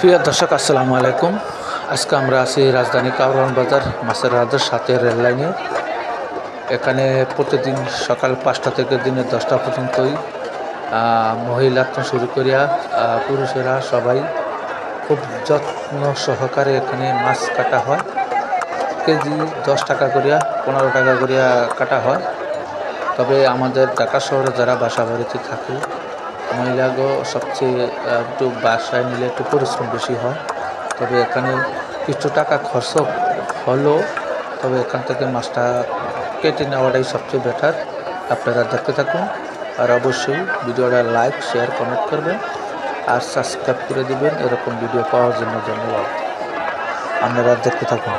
প্রিয় দর্শক আসসালামু আলাইকুম। আজকে আমরা আছি রাজধানী কারওয়ান বাজার মাছের রাজার সাথে রেল লাইনে। এখানে প্রতিদিন সকাল 5টা থেকে দিনের 10টা পর্যন্তই মহিলা শুরু করিয়া পুরুষেরা সবাই খুব যত্ন সহকারে এখানে মাছ কাটা হয়। কেজি 10 টাকা করিয়া 15 টাকা করিয়া কাটা হয়। তবে আমাদের ঢাকা শহরে যারা বাসা বাড়িতে থাকে মহিলাগো সবচেয়ে একটু বাসায় নিলে একটু পরিশ্রম বেশি হয়। তবে এখানে কিছু টাকা খরচ হলো, তবে এখান থেকে মাছটা কেটে নেওয়াটাই সবচেয়ে বেটার। আপনারা দেখতে থাকুন আর অবশ্যই ভিডিওটা লাইক শেয়ার কমেন্ট করবেন আর সাবস্ক্রাইব করে দেবেন এরকম ভিডিও পাওয়ার জন্য। ধন্যবাদ। আপনারা দেখতে থাকুন।